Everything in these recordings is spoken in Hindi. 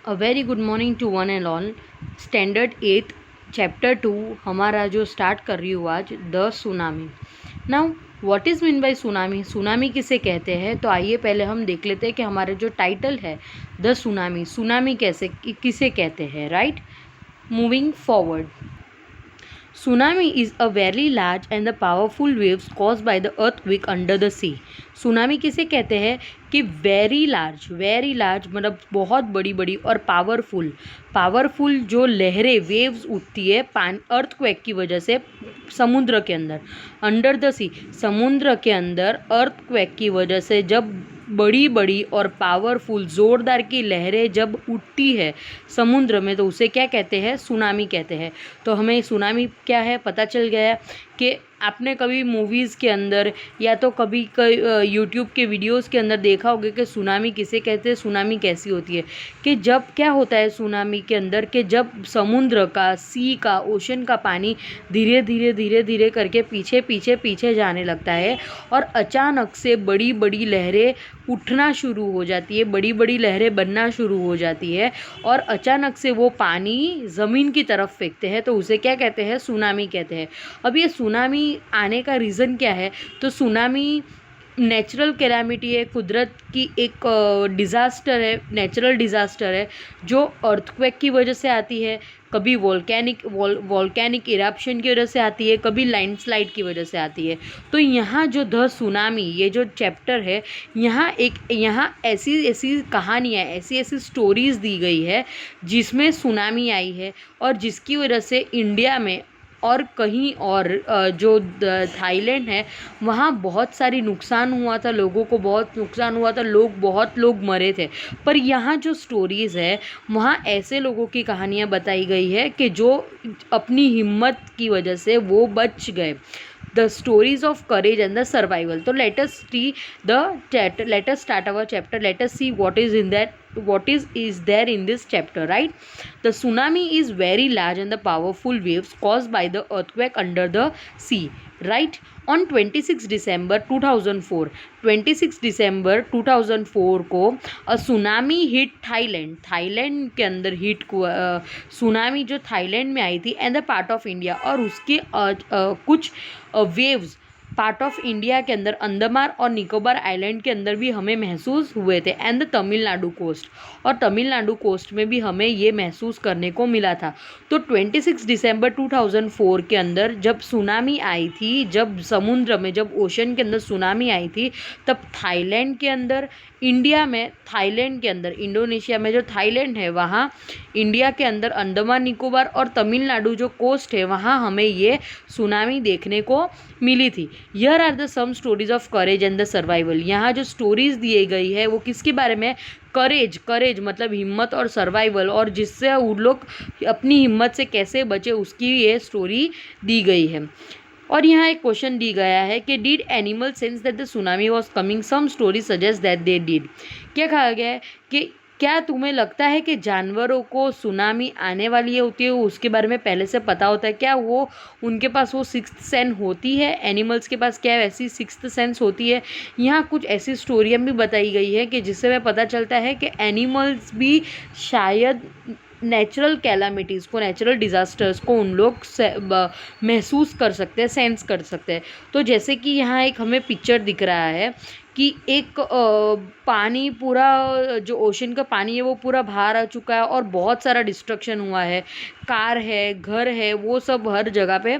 A very good morning to one and all. Standard 8 chapter 2 हमारा जो स्टार्ट कर रही हूँ आज, the tsunami. Now what is mean by tsunami? Tsunami किसे कहते हैं? तो आइए पहले हम देख लेते हैं कि हमारा जो टाइटल है द सुनामी, सुनामी किसे कहते हैं, right. Moving forward, Tsunami is a very large and the powerful waves caused by the earthquake under the sea. Tsunami किसे कहते हैं कि वेरी लार्ज मतलब बहुत बड़ी बड़ी और पावरफुल जो लहरें वेव्स उठती है अर्थक्वेक की वजह से समुद्र के अंदर, अंडर द सी, समुद्र के अंदर अर्थक्वेक की वजह से जब बड़ी बड़ी और पावरफुल ज़ोरदार की लहरें जब उठती है समुद्र में तो उसे क्या कहते हैं? सुनामी कहते हैं। तो हमें सुनामी क्या है पता चल गया कि आपने कभी मूवीज़ के अंदर या तो कभी यूट्यूब के वीडियोस के अंदर देखा होगा कि सुनामी किसे कहते हैं, सुनामी कैसी होती है। कि जब क्या होता है सुनामी के अंदर कि जब समुद्र का, सी का, ओशन का पानी धीरे धीरे करके पीछे जाने लगता है और अचानक से बड़ी बड़ी लहरें उठना शुरू हो जाती है, बड़ी बड़ी लहरें बनना शुरू हो जाती है और अचानक से वो पानी ज़मीन की तरफ फेंकते हैं तो उसे क्या कहते हैं? सुनामी कहते हैं। अब ये सुनामी आने का रीज़न क्या है? तो सुनामी नेचुरल कैलामिटी है, कुदरत की एक नेचुरल डिज़ास्टर है जो अर्थक्वेक की वजह से आती है, कभी वॉल्केनिक इरप्शन की वजह से आती है, कभी लैंडस्लाइड की वजह से आती है। तो यहाँ जो द सुनामी ये जो चैप्टर है यहाँ ऐसी कहानियाँ, ऐसी स्टोरीज़ दी गई है जिसमें सुनामी आई है और जिसकी वजह से इंडिया में और कहीं और जो थाईलैंड है वहाँ बहुत सारी नुकसान हुआ था, लोगों को बहुत नुकसान हुआ था, बहुत लोग मरे थे। पर यहाँ जो स्टोरीज़ है वहाँ ऐसे लोगों की कहानियाँ बताई गई है कि जो अपनी हिम्मत की वजह से वो बच गए। The stories of courage and the survival. So let us start our chapter. Let us see what is there in this chapter, right? The tsunami is very large and the powerful waves caused by the earthquake under the sea, right? On 26 December 2004 को सुनामी हिट थाईलैंड के अंदर हिट सुनामी जो थाईलैंड में आई थी and the part of India, और उसके कुछ वेव्स पार्ट ऑफ इंडिया के अंदर अंडमान और निकोबार आइलैंड के अंदर भी हमें महसूस हुए थे एंड द तमिलनाडु कोस्ट, और तमिलनाडु कोस्ट में भी हमें ये महसूस करने को मिला था। तो 26 दिसंबर 2004 के अंदर जब सुनामी आई थी, जब समुद्र में, जब ओशन के अंदर सुनामी आई थी, तब थाईलैंड के अंदर, इंडिया में, थाईलैंड के अंदर, इंडोनेशिया में जो थाईलैंड है वहाँ, इंडिया के अंदर अंडमान निकोबार और तमिलनाडु जो कोस्ट है वहाँ हमें ये सुनामी देखने को मिली थी। Here are the some stories of courage and the survival. यहाँ जो स्टोरीज दी गई है वो किसके बारे में? करेज मतलब हिम्मत, और सर्वाइवल, और जिससे उन लोग अपनी हिम्मत से कैसे बचे उसकी ये स्टोरी दी गई है। और यहाँ एक क्वेश्चन दी गया है कि did animal sense that the tsunami was coming, some story suggest that they did. क्या कहा गया है कि क्या तुम्हें लगता है कि जानवरों को सुनामी आने वाली होती है उसके बारे में पहले से पता होता है? क्या वो उनके पास वो सिक्स्थ सेंस होती है? एनिमल्स के पास क्या ऐसी सिक्स्थ सेंस होती है? यहाँ कुछ ऐसी स्टोरियाँ भी बताई गई है कि जिससे हमें पता चलता है कि एनिमल्स भी शायद नेचुरल कैलामिटीज़ को, नेचुरल डिज़ास्टर्स को उन लोग महसूस कर सकते हैं, सेंस कर सकते हैं। तो जैसे कि यहाँ एक हमें पिक्चर दिख रहा है कि एक पानी पूरा, जो ओशन का पानी है वो पूरा बाहर आ चुका है और बहुत सारा डिस्ट्रक्शन हुआ है, कार है, घर है, वो सब हर जगह पे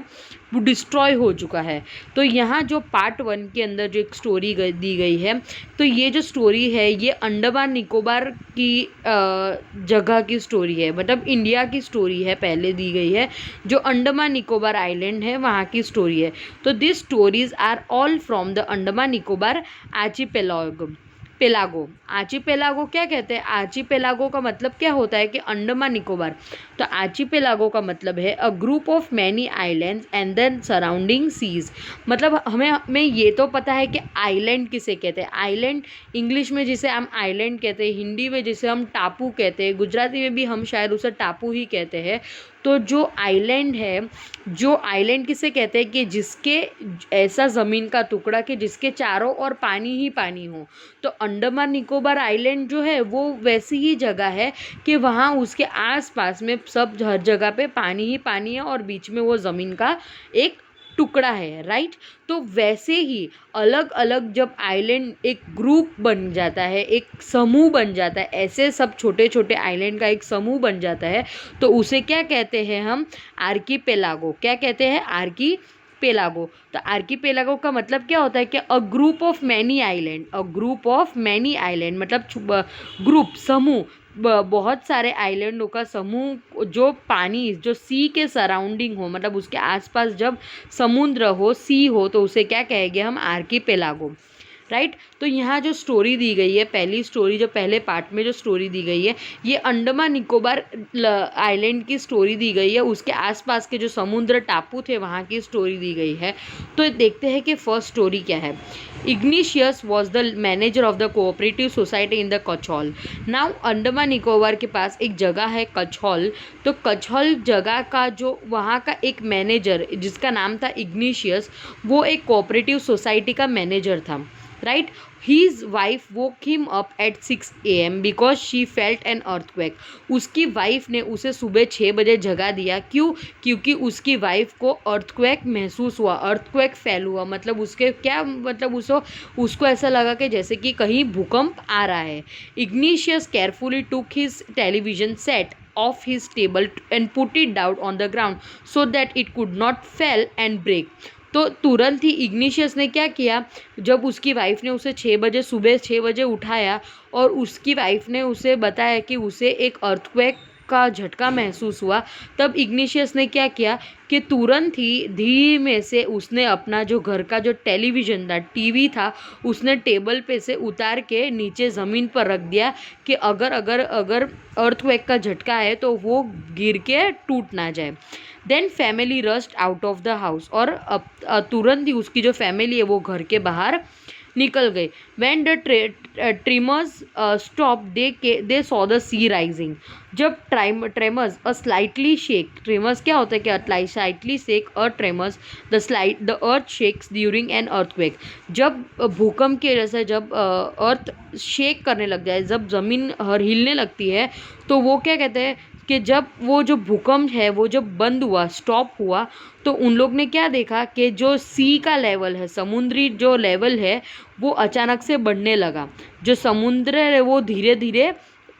डिस्ट्रॉय हो चुका है। तो यहाँ जो पार्ट 1 के अंदर जो एक स्टोरी दी गई है, तो ये जो स्टोरी है ये अंडमान निकोबार की जगह की स्टोरी है, मतलब इंडिया की स्टोरी है, पहले दी गई है, जो अंडमान निकोबार आइलैंड है वहाँ की स्टोरी है। तो this stories are all from the Andaman Nicobar archipelago क्या कहते हैं? आर्चिपेलागो का मतलब क्या होता है कि अंडमान निकोबार। तो आर्चिपेलागो का मतलब है a group of many islands and then surrounding seas. मतलब हमें ये तो पता है कि आइलैंड किसे कहते हैं। आइलैंड इंग्लिश में जिसे हम आइलैंड कहते हैं, हिंदी में जिसे हम टापू कहते हैं, गुजराती में भी हम शायद उसे टापू ही कहते हैं। तो जो आइलैंड है, जो आइलैंड किसे कहते हैं कि जिसके ऐसा ज़मीन का टुकड़ा कि जिसके चारों ओर पानी ही पानी हो। तो अंडमान निकोबार आइलैंड जो है वो वैसी ही जगह है कि वहाँ उसके आसपास में सब हर जगह पे पानी ही पानी है और बीच में वो ज़मीन का एक टुकड़ा है, राइट। तो वैसे ही अलग अलग जब आइलैंड एक ग्रुप बन जाता है, एक समूह बन जाता है, ऐसे सब छोटे छोटे आइलैंड का एक समूह बन जाता है, तो उसे क्या कहते हैं हम? आर्कीपेलागो। क्या कहते हैं? आर्कीपेलागो। तो आर्कीपेलागो का मतलब क्या होता है कि अ group of many island, a group of many island मतलब ग्रुप, समूह, बहुत सारे आइलैंडों का समूह जो पानी, जो सी के सराउंडिंग हो, मतलब उसके आसपास जब समुद्र हो, सी हो, तो उसे क्या कहेंगे हम? Archipelago, right. तो यहाँ जो स्टोरी दी गई है, पहली स्टोरी जो पहले पार्ट में जो स्टोरी दी गई है, ये अंडमान निकोबार आइलैंड की स्टोरी दी गई है, उसके आसपास के जो समुद्र टापू थे वहाँ की स्टोरी दी गई है। तो देखते हैं कि फर्स्ट स्टोरी क्या है। Ignatius was the manager of the cooperative society in the Katchal. Now Andaman Nicobar के पास एक जगह है कछौल। तो कछौल जगह का जो वहाँ का एक मैनेजर जिसका नाम था इग्निशियस, वो एक कोऑपरेटिव सोसाइटी का मैनेजर था, right. His wife woke him up at 6 AM because she felt an earthquake. उसकी वाइफ ने उसे सुबह 6 बजे जगा दिया। क्यों? क्योंकि उसकी वाइफ को अर्थक्वेक महसूस हुआ, अर्थक्वेक फैल हुआ, मतलब उसके क्या मतलब उसको ऐसा लगा कि जैसे कि कहीं भूकंप आ रहा है। Igneous carefully took his television set off his table and put it down on the ground so that it could not fall and break. तो तुरंत ही इग्निशियस ने क्या किया, जब उसकी वाइफ ने उसे 6 बजे सुबह 6 बजे उठाया और उसकी वाइफ ने उसे बताया कि उसे एक अर्थक्वेक का झटका महसूस हुआ, तब इग्निशियस ने क्या किया कि तुरंत ही धीमे से उसने अपना जो घर का जो टेलीविज़न था, टीवी था, उसने टेबल पे से उतार के नीचे ज़मीन पर रख दिया कि अगर अगर अगर अर्थक्वेक का झटका है तो वो गिर के टूट ना जाए। Then family rushed out of the house, और तुरंत ही उसकी जो फैमिली है वो घर के बाहर निकल गई। When the tremors stop they saw the sea rising. जब tremors a slightly shake, tremors क्या होता है कि slightly shake a tremors the earth shakes during an earthquake. जब भूकंप के वजह से जब अर्थ शेक करने लग जाए, जब ज़मीन हिलने लगती है, तो वो क्या कहते हैं कि जब वो जो भूकंप है वो जब बंद हुआ, स्टॉप हुआ, तो उन लोग ने क्या देखा कि जो सी का लेवल है, समुद्री जो लेवल है, वो अचानक से बढ़ने लगा। जो समुद्र है वो धीरे धीरे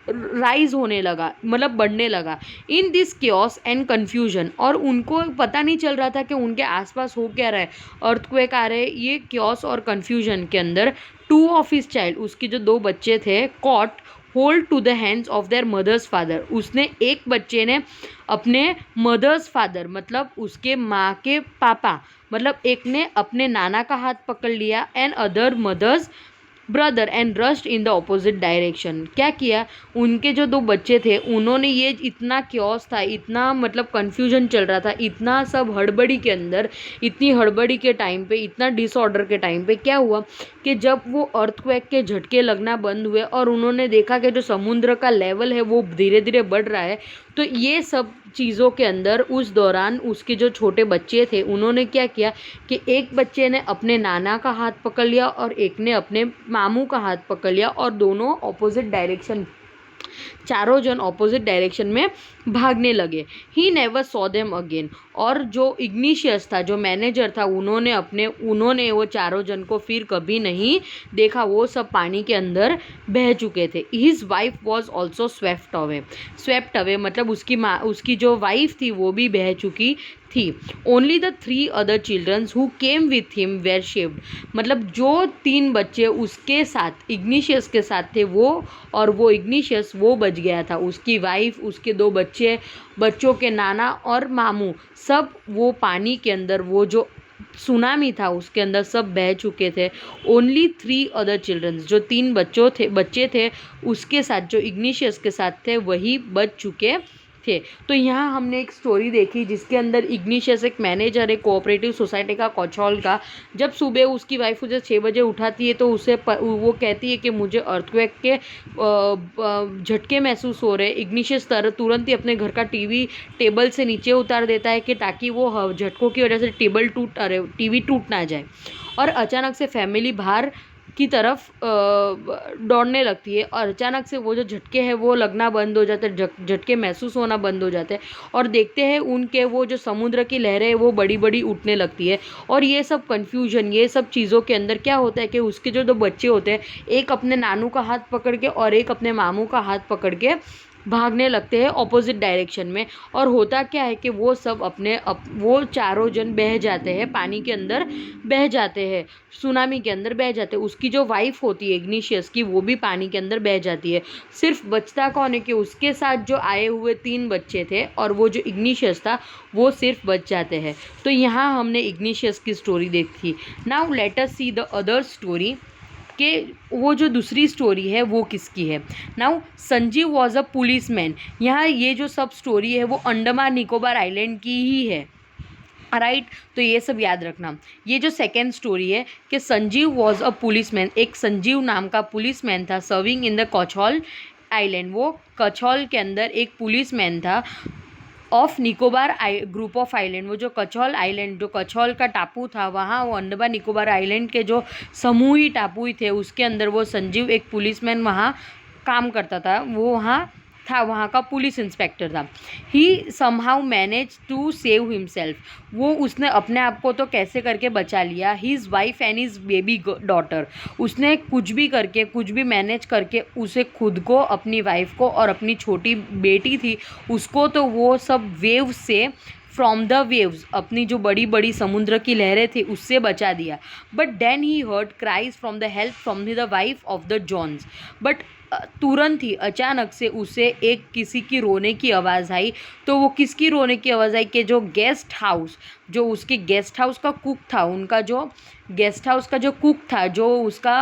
राइज होने लगा, मतलब बढ़ने लगा। In this chaos and confusion, और उनको पता नहीं चल रहा था कि उनके आसपास हो क्या रहा है, अर्थक्वेक आ रहे। ये क्योस और कन्फ्यूजन के अंदर 2 ऑफ हिज चाइल्ड, उसके जो 2 बच्चे थे, caught hold to the hands of their mother's father. उसने एक बच्चे ने अपने मदर्स फादर मतलब उसके माँ के पापा, मतलब एक ने अपने नाना का हाथ पकड़ लिया, and other mother's brother and rushed in the opposite direction. क्या किया, उनके जो 2 बच्चे थे उन्होंने, ये इतना क्योस था, इतना मतलब कन्फ्यूजन चल रहा था, इतना सब हड़बड़ी के अंदर, इतनी हड़बड़ी के टाइम पे, इतना डिसऑर्डर के टाइम पे क्या हुआ कि जब वो अर्थक्वेक के झटके लगना बंद हुए और उन्होंने देखा कि जो समुद्र का लेवल है वो धीरे धीरे बढ़ रहा है, तो ये सब चीज़ों के अंदर उस दौरान उसके जो छोटे बच्चे थे उन्होंने क्या किया कि एक बच्चे ने अपने नाना का हाथ पकड़ लिया और एक ने अपने मामू का हाथ पकड़ लिया, और दोनों ऑपोजिट डायरेक्शन, चारों जन ऑपोजिट डायरेक्शन में भागने लगे। He never saw them again. और जो इग्निशियस था, जो मैनेजर था, उन्होंने वो चारों जन को फिर कभी नहीं देखा, वो सब पानी के अंदर बह चुके थे। His wife was also swept away मतलब उसकी जो वाइफ थी वो भी बह चुकी थी। Only the 3 other childrens who came with him were saved, मतलब जो 3 बच्चे उसके साथ, इग्निशियस के साथ थे, वो इग्निशियस वो बच गया था। उसकी वाइफ, उसके 2 बच्चे, बच्चों के नाना और मामू, सब वो पानी के अंदर, वो जो सुनामी था उसके अंदर सब बह चुके थे। ओनली 3 अदर चिल्ड्रंस, जो 3 बच्चे थे उसके साथ, जो इग्निशियस के साथ थे, वही बच चुके थे। तो यहाँ हमने एक स्टोरी देखी जिसके अंदर इग्निशियस एक मैनेजर है कोऑपरेटिव सोसाइटी का कचौल का। जब सुबह उसकी वाइफ उसे 6 बजे उठाती है तो वो कहती है कि मुझे अर्थक्वेक के झटके महसूस हो रहे हैं। इग्निशियस तुरंत ही अपने घर का टीवी टेबल से नीचे उतार देता है कि ताकि वो झटकों की वजह से टीवी टूट ना जाए। और अचानक से फैमिली बाहर की तरफ दौड़ने लगती है और अचानक से वो जो झटके हैं वो लगना बंद हो जाते हैं, झटके महसूस होना बंद हो जाते हैं और देखते हैं उनके वो जो समुद्र की लहरें हैं वो बड़ी बड़ी उठने लगती है। और ये सब कन्फ्यूजन, ये सब चीज़ों के अंदर क्या होता है कि उसके जो दो बच्चे होते हैं, एक अपने नानू का हाथ पकड़ के और एक अपने मामू का हाथ पकड़ के भागने लगते हैं ऑपोजिट डायरेक्शन में। और होता क्या है कि वो सब वो चारों जन बह जाते हैं, पानी के अंदर बह जाते हैं, सुनामी के अंदर बह जाते हैं। उसकी जो वाइफ होती है इग्निशियस की, वो भी पानी के अंदर बह जाती है। सिर्फ बचता कौन है कि उसके साथ जो आए हुए 3 बच्चे थे और वो जो इग्निशियस था वो सिर्फ बच जाते हैं। तो यहाँ हमने इग्निशियस की स्टोरी देखी। Now let us see the other story कि वो जो दूसरी स्टोरी है वो किसकी है। Now Sanjeev was a police man. यहाँ ये जो सब स्टोरी है वो अंडमान निकोबार आइलैंड की ही है, राइट। तो ये सब याद रखना। ये जो सेकेंड स्टोरी है कि Sanjeev was a police man, एक संजीव नाम का पुलिस मैन था सर्विंग इन द कचौल आइलैंड। वो कचौल के अंदर एक पुलिस मैन था of Nicobar group of island. वो जो कचौल आइलैंड, जो कचौल का टापू था, वहाँ वो अंडमान निकोबार आइलैंड के जो समूही टापू थे उसके अंदर वो संजीव एक पुलिसमैन वहाँ काम करता था, वो वहाँ था, वहाँ का पुलिस इंस्पेक्टर था। He somehow manage to save himself. वो उसने अपने आप को तो कैसे करके बचा लिया। His wife and his baby daughter. उसने कुछ भी करके, कुछ भी मैनेज करके उसे खुद को, अपनी वाइफ को और अपनी छोटी बेटी थी उसको, तो वो सब वेव से, फ्रॉम द वेव्स, अपनी जो बड़ी बड़ी समुद्र की लहरें थी उससे बचा दिया। But then he heard cries from the help from the wife of the Johns. But तुरंत ही अचानक से उसे एक किसी की रोने की आवाज़ आई। तो वो किसकी रोने की आवाज़ आई कि जो गेस्ट हाउस, जो उसके गेस्ट हाउस का कुक था, उनका जो गेस्ट हाउस का जो कुक था, जो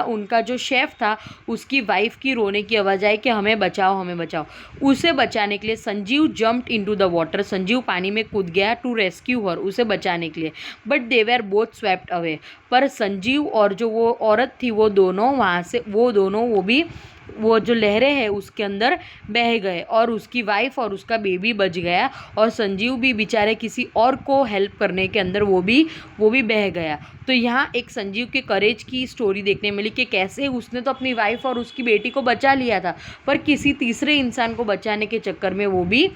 उनका जो शेफ़ था, उसकी वाइफ की रोने की आवाज़ आई कि हमें बचाओ, हमें बचाओ। उसे बचाने के लिए Sanjeev jumped into the water. Sanjeev पानी में कूद गया टू रेस्क्यू हर, उसे बचाने के लिए। But they were both swept away. पर संजीव और जो वो औरत थी वो दोनों वहाँ से, वो जो लहरें हैं उसके अंदर बह गए और उसकी वाइफ और उसका बेबी बच गया और संजीव भी बेचारे किसी और को हेल्प करने के अंदर वो भी बह गया। तो यहाँ एक संजीव के करेज की स्टोरी देखने मिली कि कैसे उसने तो अपनी वाइफ और उसकी बेटी को बचा लिया था पर किसी तीसरे इंसान को बचाने के चक्कर में वो भी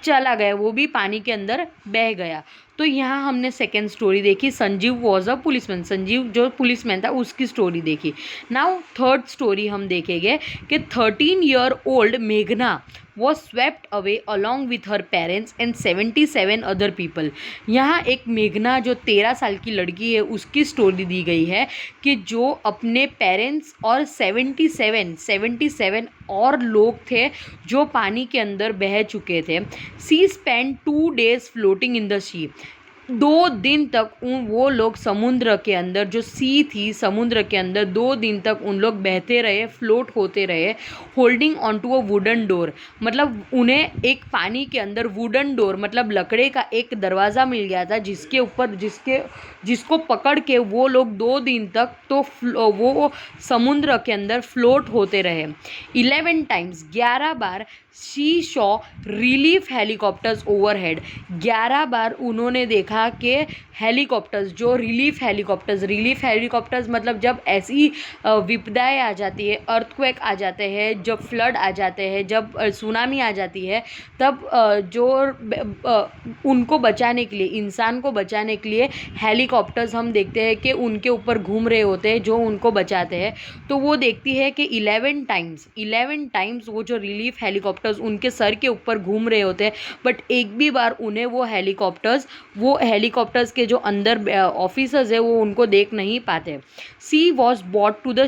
चला गया, वो भी पानी के अंदर बह गया। तो यहाँ हमने सेकेंड स्टोरी देखी, Sanjeev was a policeman, Sanjeev जो पुलिसमैन था उसकी स्टोरी देखी। नाउ थर्ड स्टोरी हम देखेंगे कि 13 ईयर ओल्ड मेघना was swept away along with her parents and 77 other people. यहाँ एक मेघना जो 13 साल की लड़की है उसकी स्टोरी दी गई है कि जो अपने पेरेंट्स और 77 और लोग थे जो पानी के अंदर बह चुके थे। She spend 2 days floating in the sea. 2 दिन तक वो लोग समुद्र के अंदर, जो सी थी समुद्र के अंदर, 2 दिन तक उन लोग बहते रहे, फ्लोट होते रहे, holding on to a wooden door. मतलब उन्हें एक पानी के अंदर वुडन डोर मतलब लकड़े का एक दरवाज़ा मिल गया था जिसको पकड़ के वो लोग 2 दिन तक तो वो समुद्र के अंदर फ्लोट होते रहे। 11 times, 11 bar she Shaw relief helicopters overhead. 11 बार उन्होंने देखा कि हेलीकॉप्टर्स, जो रिलीफ हेलीकॉप्टर्स मतलब जब ऐसी विपदाएं आ जाती है, अर्थक्वेक आ जाते हैं, जब फ्लड आ जाते हैं, जब सुनामी आ जाती है, तब उनको बचाने के लिए, इंसान को बचाने के लिए हेलीकॉप्टर्स हम देखते हैं कि उनके ऊपर घूम रहे होते हैं जो उनको बचाते हैं। तो वो देखती है कि 11 टाइम्स वो जो रिलीफ हेलीकॉप्टर्स उनके सर के ऊपर घूम रहे होते हैं, बट एक भी बार उन्हें वो हेलीकॉप्टर्स के जो अंदर ऑफिसर्स है वो उनको देख नहीं पाते। She was brought to the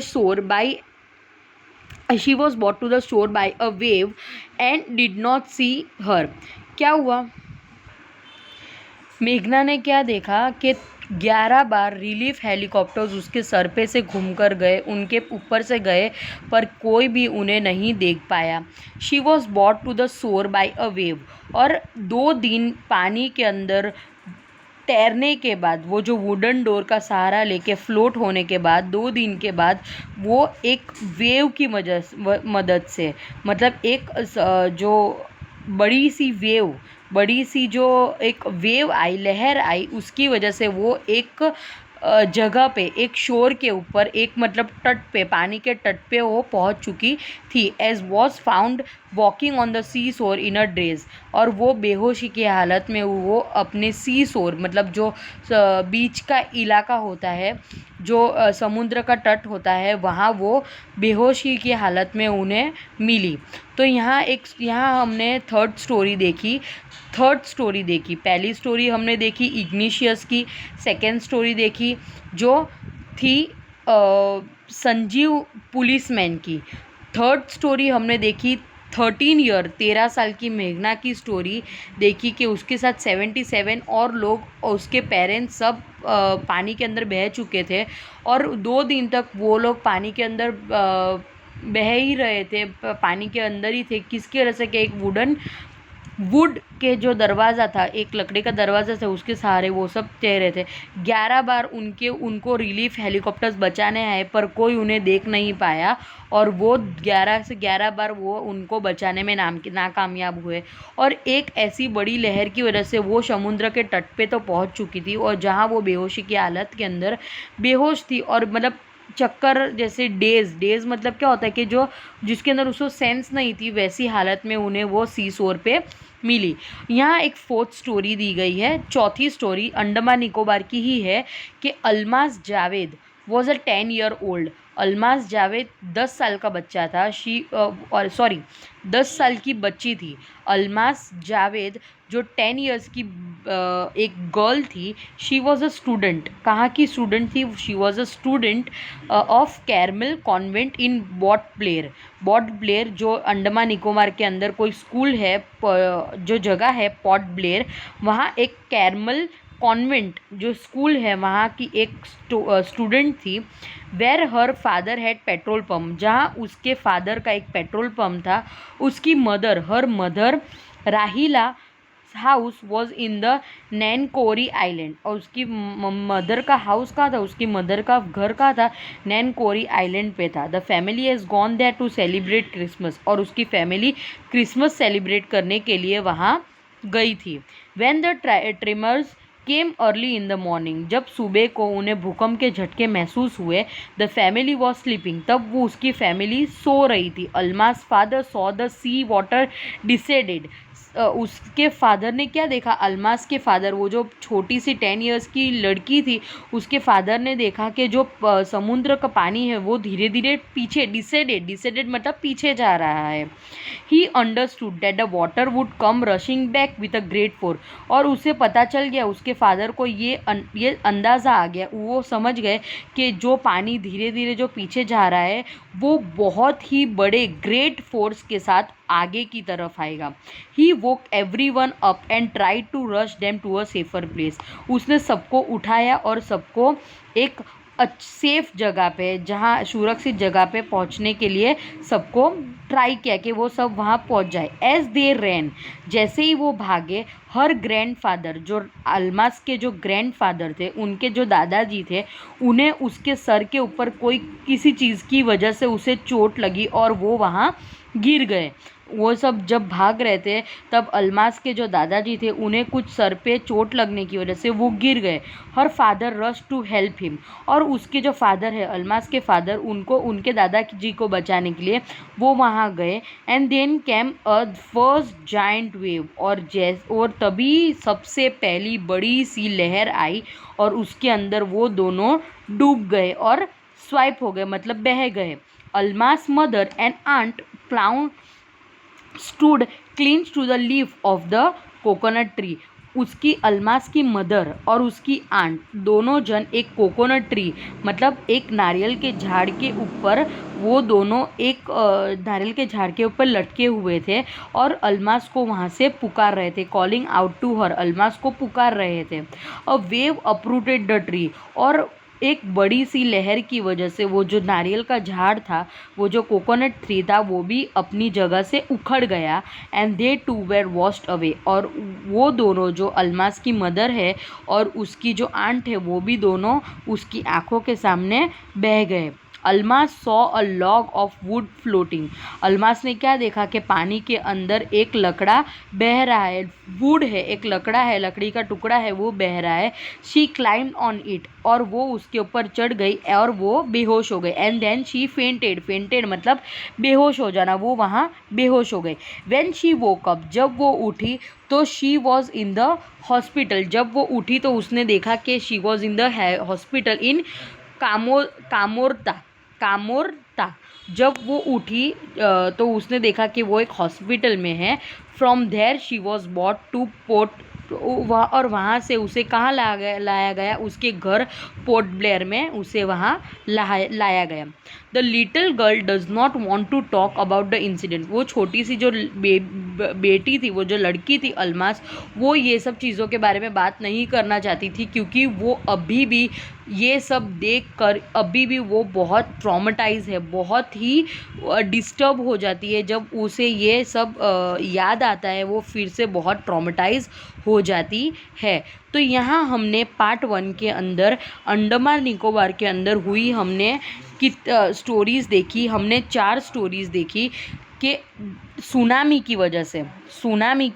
shore by a wave and did not सी हर। क्या हुआ, मेघना ने क्या देखा कि 11 बार रिलीफ हेलीकॉप्टर्स उसके सर पे से घूमकर गए, उनके ऊपर से गए, पर कोई भी उन्हें नहीं देख पाया। She was brought to the shore by a wave. और 2 दिन पानी के अंदर तैरने के बाद, वो जो वुडन डोर का सहारा लेके फ्लोट होने के बाद 2 दिन के बाद वो एक वेव की मदद से, मतलब एक जो बड़ी सी जो एक वेव आई, लहर आई, उसकी वजह से वो एक जगह पे, एक शोर के ऊपर, एक मतलब तट पे, पानी के तट पे वो पहुंच चुकी थी। एज was found walking on the sea shore in a dress. और वो बेहोशी की हालत में वो अपने सी शोर, मतलब जो बीच का इलाका होता है, जो समुद्र का तट होता है, वहाँ वो बेहोशी की हालत में उन्हें मिली। तो यहाँ हमने थर्ड स्टोरी देखी। पहली स्टोरी हमने देखी इग्निशियस की, सेकेंड स्टोरी देखी जो थी संजीव पुलिसमैन की। थर्ड स्टोरी हमने देखी 13 साल की मेघना की स्टोरी देखी कि उसके साथ 77 और लोग, उसके पेरेंट्स सब पानी के अंदर बह चुके थे और 2 दिन तक वो लोग पानी के अंदर बह ही रहे थे, पानी के अंदर ही थे। किसकी वजह से? कि एक वुड के जो दरवाज़ा था, एक लकड़ी का दरवाज़ा था, उसके सहारे वो सब तैर रहे थे। 11 बार उनको रिलीफ हेलीकॉप्टर्स बचाने आए, पर कोई उन्हें देख नहीं पाया और वो 11 से 11 बार वो उनको बचाने में नाकामयाब हुए। और एक ऐसी बड़ी लहर की वजह से वो समुद्र के तट पे तो पहुंच चुकी थी, और जहां वो बेहोशी की हालत के अंदर बेहोश थी, और मतलब चक्कर जैसे डेज मतलब क्या होता है कि जो जिसके अंदर उसको सेंस नहीं थी, वैसी हालत में उन्हें वो सी शोर पे मिली। यहाँ एक फोर्थ स्टोरी दी गई है। चौथी स्टोरी अंडमान निकोबार की ही है कि Almas Javed was a 10 year old. Almas Javed 10 साल का बच्चा था। 10 साल की बच्ची थी। अल्मास जावेद जो 10 ईयर्स की एक गर्ल थी। She was a student. कहाँ की स्टूडेंट थी? She was a student of caramel convent in port Blair जो अंडमान निकोबार के अंदर कोई स्कूल है, जो जगह है पॉर्ट ब्लेयर, वहाँ एक कैरमल कॉन्वेंट जो स्कूल है, वहाँ की एक स्टूडेंट थी। Where her father had petrol pump, जहाँ उसके फादर का एक पेट्रोल पम्प था। उसकी her mother Rahila house was in the Nancowry island. और उसकी मदर का हाउस कहाँ था? उसकी मदर का घर कहाँ था? नैनकोरी आइलैंड पे था। The family has gone there to celebrate Christmas. और उसकी फैमिली क्रिसमस सेलिब्रेट करने के लिए वहाँ गई थी। When the trimmers came early in the morning, जब सुबह को उन्हें भूकंप के झटके महसूस हुए, द फैमिली वॉज स्लीपिंग, तब वो उसकी फैमिली सो रही थी। Almas father saw the sea water receded. उसके फादर ने क्या देखा? अल्मास के फादर, वो जो छोटी सी 10 ईयर्स की लड़की थी, उसके फादर ने देखा कि जो समुद्र का पानी है वो धीरे धीरे पीछे डिसेडेड मतलब पीछे जा रहा है। He understood that the water would come rushing back with a great force. और उसे पता चल गया, उसके फादर को ये अंदाज़ा आ गया, वो समझ गए कि जो पानी धीरे धीरे जो पीछे जा रहा है वो बहुत ही बड़े ग्रेट फोर्स के साथ आगे की तरफ आएगा। He woke everyone up and try to rush them to a safer place. उसने सबको उठाया और सबको एक सेफ जगह पे, जहाँ सुरक्षित जगह पे पहुँचने के लिए सबको ट्राई किया कि वो सब वहाँ पहुँच जाए। एज दे रैन, जैसे ही वो भागे, हर ग्रैंडफादर, जो अल्मास के जो ग्रैंडफादर थे, उनके जो दादाजी थे, उन्हें उसके सर के ऊपर कोई किसी चीज़ की वजह से उसे चोट लगी और वो वहाँ गिर गए। वो सब जब भाग रहे थे तब अल्मास के जो दादाजी थे, उन्हें कुछ सर पे चोट लगने की वजह से वो गिर गए। Her father rush to help him. और उसके जो फादर है, अल्मास के फादर, उनको उनके दादाजी को बचाने के लिए वो वहाँ गए। And then came a first giant wave. और तभी सबसे पहली बड़ी सी लहर आई और उसके अंदर वो दोनों डूब गए और स्वाइप हो गए, मतलब बह गए। Almas mother and aunt clown stood clinged to the leaf of the coconut tree। उसकी अल्मास की मदर और उसकी आंट दोनों जन एक कोकोनट ट्री मतलब एक नारियल के झाड़ के ऊपर वो दोनों एक नारियल के झाड़ के ऊपर लटके हुए थे और अल्मास को वहाँ से पुकार रहे थे, calling out to her, Almas को पुकार रहे थे। A wave uprooted the tree, और एक बड़ी सी लहर की वजह से वो जो नारियल का झाड़ था, वो जो कोकोनट ट्री था, वो भी अपनी जगह से उखड़ गया। And they two were washed away, और वो दोनों जो अल्मास की मदर है और उसकी जो आंट है वो भी दोनों उसकी आंखों के सामने बह गए। Almas saw a log of would floating, Almas ने क्या देखा कि पानी के अंदर एक लकड़ा बह रहा है, वुड है, एक लकड़ा है, लकड़ी का टुकड़ा है, वो बह रहा है। शी क्लाइम्ड ऑन इट, और वो उसके ऊपर चढ़ गई और वो बेहोश हो गई। And then she fainted, fainted मतलब बेहोश हो जाना, वो वहाँ बेहोश हो गई। व्हेन शी वोक अप, जब वो उठी तो she was in the hospital, जब वो उठी तो उसने देखा कि she was in the hospital in Kamorta, Kamorta. जब वो उठी तो उसने देखा कि वो एक हॉस्पिटल में है। From there she was brought to port, और वहाँ से उसे कहाँ लाया गया, उसके घर पोर्ट ब्लेयर में उसे वहाँ लाया गया। The little girl does not want to talk about the incident, वो छोटी सी जो बेटी थी, वो जो लड़की थी अल्मास, वो ये सब चीज़ों के बारे में बात नहीं करना चाहती थी, क्योंकि वो अभी भी ये सब देख कर अभी भी वो बहुत ट्रॉमेटाइज है, बहुत ही डिस्टर्ब हो जाती है। जब उसे ये सब याद आता है वो फिर से बहुत ट्रॉमेटाइज हो जाती है। तो यहाँ हमने पार्ट 1 के अंदर अंडमान निकोबार के अंदर हुई हमने स्टोरीज़ देखी, हमने 4 स्टोरीज़ देखी कि सुनामी की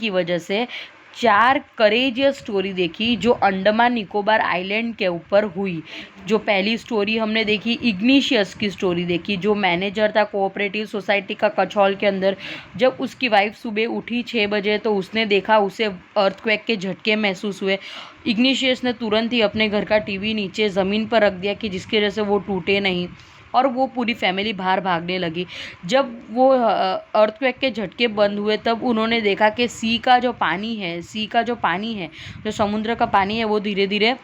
वजह से 4 करेजियस स्टोरी देखी जो अंडमान निकोबार आइलैंड के ऊपर हुई। जो पहली स्टोरी हमने देखी इग्निशियस की स्टोरी देखी, जो मैनेजर था कोऑपरेटिव सोसाइटी का कचौल के अंदर। जब उसकी वाइफ सुबह उठी 6 बजे तो उसने देखा उसे अर्थक्वेक के झटके महसूस हुए। इग्निशियस ने तुरंत ही अपने घर का टीवी नीचे ज़मीन पर रख दिया कि जिसकी वजह से वो टूटे नहीं, और वो पूरी फैमिली बाहर भागने लगी। जब वो अर्थक्वेक के झटके बंद हुए तब उन्होंने देखा कि सी का जो पानी है, जो समुद्र का पानी है, वो धीरे धीरे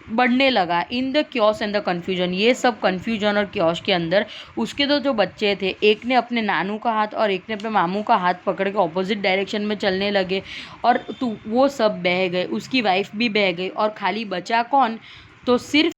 बढ़ने लगा। In the chaos and the confusion, ये सब कन्फ्यूजन और क्योस के अंदर उसके जो बच्चे थे, एक ने अपने नानू का हाथ और एक ने अपने मामू का हाथ पकड़ के ऑपोजिट डायरेक्शन में चलने लगे, और वो सब बह गए, उसकी वाइफ भी बह गई, और खाली बचा कौन, तो सिर्फ